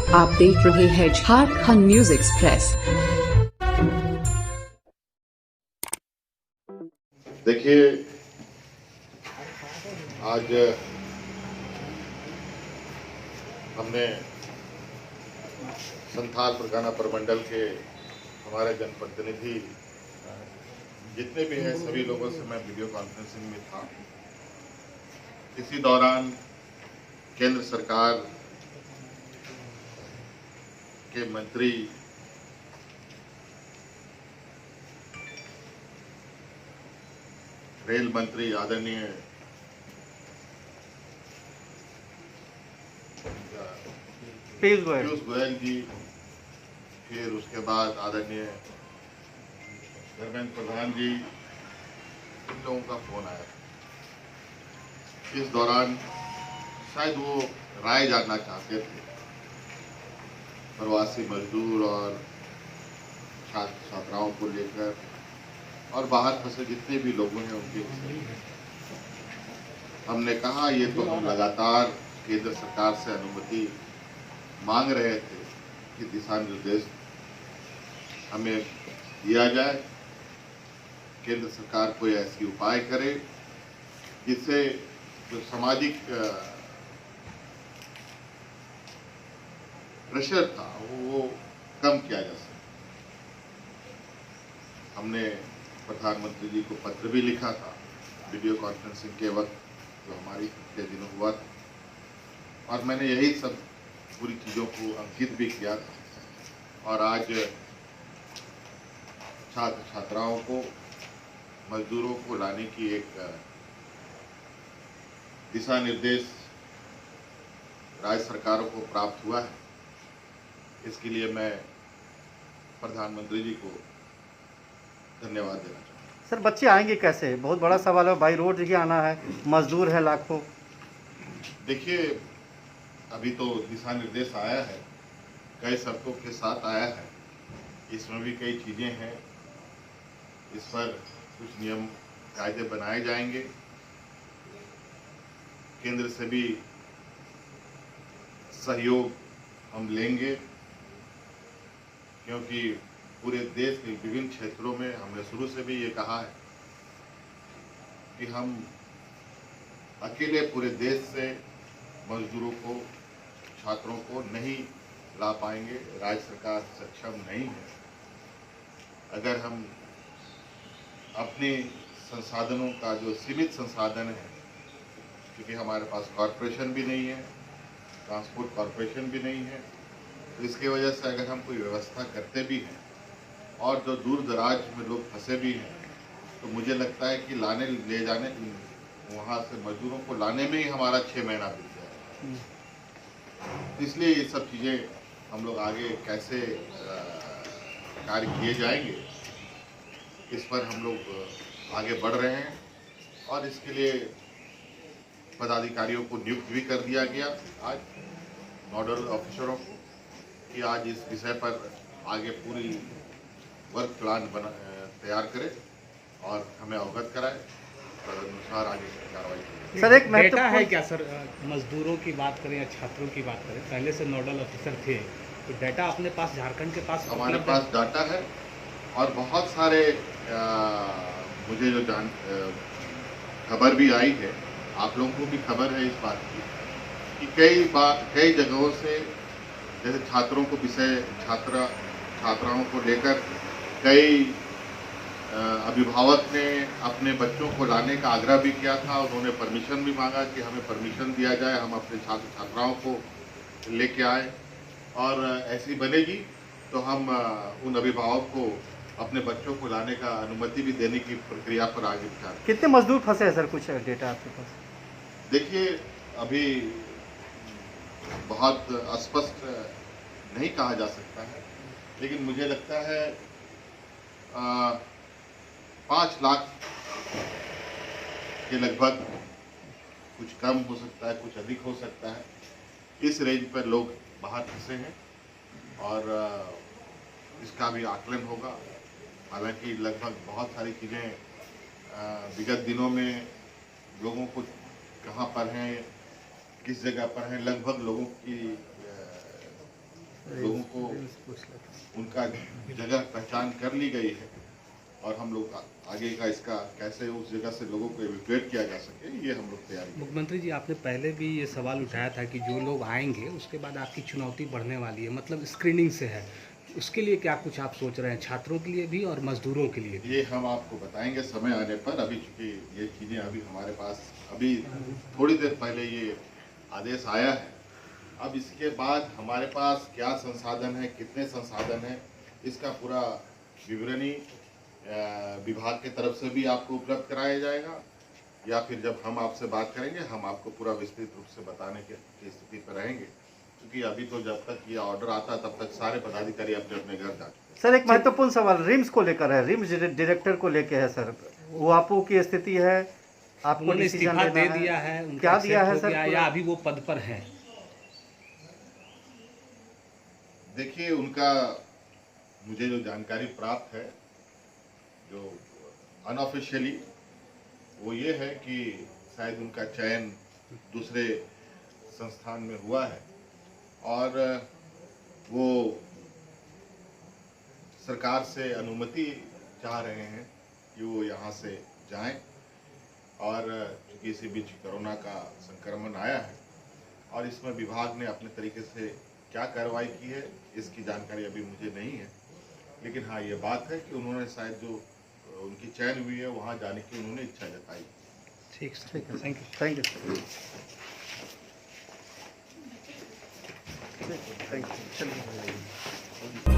आप देख रहे हैं झारखंड न्यूज एक्सप्रेस। देखिए, आज हमने संथाल परगना प्रमंडल के हमारे जनप्रतिनिधि जितने भी हैं सभी लोगों से मैं वीडियो कॉन्फ्रेंसिंग में था। इसी दौरान केंद्र सरकार के मंत्री रेल मंत्री आदरणीय पीयूष गोयल जी, फिर उसके बाद आदरणीय धर्मेंद्र प्रधान जी, इन लोगों का फोन आया। इस दौरान शायद वो राय जानना चाहते थे प्रवासी मजदूर और छात्र छात्राओं को लेकर और बाहर फंसे जितने भी लोग हैं उनके विषय में। हमने कहा ये तो हम लगातार केंद्र सरकार से अनुमति मांग रहे थे कि दिशा निर्देश हमें दिया जाए, केंद्र सरकार कोई ऐसी उपाय करे जिससे जो सामाजिक प्रेशर था वो कम किया जा सके। हमने प्रधानमंत्री जी को पत्र भी लिखा था वीडियो कॉन्फ्रेंसिंग के वक्त जो हमारी पिछले दिनों हुआ था, और मैंने यही सब पूरी चीज़ों को अंकित भी किया था। और आज छात्र छात्राओं को, मजदूरों को लाने की एक दिशा निर्देश राज्य सरकारों को प्राप्त हुआ है। इसके लिए मैं प्रधानमंत्री जी को धन्यवाद देना चाहूँगा। सर, बच्चे आएंगे कैसे? बहुत बड़ा सवाल है। बाई रोड ही आना है, मजदूर है लाखों। देखिए, अभी तो दिशा निर्देश आया है, कई शर्तों के साथ आया है, इसमें भी कई चीज़ें हैं। इस पर कुछ नियम कायदे बनाए जाएंगे। केंद्र से भी सहयोग हम लेंगे, क्योंकि पूरे देश के विभिन्न क्षेत्रों में हमने शुरू से भी ये कहा है कि हम अकेले पूरे देश से मजदूरों को, छात्रों को नहीं ला पाएंगे। राज्य सरकार सक्षम नहीं है। अगर हम अपने संसाधनों का जो सीमित संसाधन है, क्योंकि हमारे पास कॉरपोरेशन भी नहीं है, ट्रांसपोर्ट कॉरपोरेशन भी नहीं है, तो इसकी वजह से अगर हम कोई व्यवस्था करते भी हैं और जो दूर दराज में लोग फंसे भी हैं, तो मुझे लगता है कि लाने ले जाने वहाँ से मजदूरों को लाने में ही हमारा 6 महीना बीत जाएगा। इसलिए ये सब चीज़ें हम लोग आगे कैसे कार्य किए जाएंगे, इस पर हम लोग आगे बढ़ रहे हैं। और इसके लिए पदाधिकारियों को नियुक्त भी कर दिया गया आज, नोडल ऑफिसरों को, कि आज इस विषय पर आगे पूरी वर्क प्लान तैयार करें और हमें अवगत कराएं, तदनुसार आगे की कार्रवाई करें। सर, एक डेटा है क्या सर? मजदूरों की बात करें या छात्रों की बात करें, पहले से नोडल ऑफिसर थे, तो डेटा अपने पास, झारखंड के पास हमारे पास डाटा है। और बहुत सारे मुझे जो खबर भी आई है, आप लोगों को भी खबर है इस बात की कि कई जगहों से, जैसे छात्रों को छात्राओं को लेकर कई अभिभावक ने अपने बच्चों को लाने का आग्रह भी किया था। उन्होंने परमिशन भी मांगा कि हमें परमिशन दिया जाए, हम अपने छात्र छात्राओं को लेके आए, और ऐसी बनेगी तो हम उन अभिभावक को अपने बच्चों को लाने का अनुमति भी देने की प्रक्रिया पर आगे विचार। कितने मजदूर फंसे हैं सर? कुछ डेटा आपके पास? देखिए, अभी बहुत स्पष्ट नहीं कहा जा सकता है, लेकिन मुझे लगता है 5 लाख के लगभग, कुछ कम हो सकता है, कुछ अधिक हो सकता है, इस रेंज पर लोग बाहर फंसे हैं। और इसका भी आकलन होगा। हालांकि लगभग बहुत सारी चीज़ें विगत दिनों में लोगों को कहाँ पर हैं, किस जगह पर हैं, लगभग लोगों की लोगों को उनका जगह पहचान कर ली गई है और हम लोग आगे का इसका कैसे उस जगह से लोगों को एविक्यूएट किया जा सके ये हम लोग तैयारी करें। मुख्यमंत्री जी, आपने पहले भी ये सवाल उठाया था कि जो लोग आएंगे उसके बाद आपकी चुनौती बढ़ने वाली है, मतलब स्क्रीनिंग से है, उसके लिए क्या कुछ आप सोच रहे हैं, छात्रों के लिए भी और मजदूरों के लिए भी? ये हम आपको बताएंगे समय आने पर। अभी चूंकि ये चीज़ें अभी हमारे पास अभी थोड़ी देर पहले ये आदेश आया है, अब इसके बाद हमारे पास क्या संसाधन है, कितने संसाधन है, इसका पूरा विवरणी विभाग की तरफ से भी आपको उपलब्ध कराया जाएगा, या फिर जब हम आपसे बात करेंगे हम आपको पूरा विस्तृत रूप से बताने की स्थिति पर रहेंगे, क्योंकि अभी तो जब तक ये ऑर्डर आता है तब तक सारे पदाधिकारी अपने अपने घर जा चुके हैं। सर एक महत्वपूर्ण सवाल रिम्स को लेकर है, रिम्स डायरेक्टर को लेकर है सर, वो आपको की स्थिति है, आपको उन्होंने डिसीजन इस्तीफा लेना दे है? दिया है, उनका क्या दिया है accept हो सर गया पूरा? या अभी वो पद पर हैं? देखिए, उनका मुझे जो जानकारी प्राप्त है, जो अनऑफिशियली, वो ये है कि शायद उनका चयन दूसरे संस्थान में हुआ है और वो सरकार से अनुमति चाह रहे हैं कि वो यहाँ से जाएं, और चूँकि इसी बीच कोरोना का संक्रमण आया है और इसमें विभाग ने अपने तरीके से क्या कार्रवाई की है इसकी जानकारी अभी मुझे नहीं है, लेकिन हाँ ये बात है कि उन्होंने शायद जो उनकी चयन हुई है वहाँ जाने की उन्होंने इच्छा जताई। ठीक है, thank you. Thank you. Thank you. चलिए।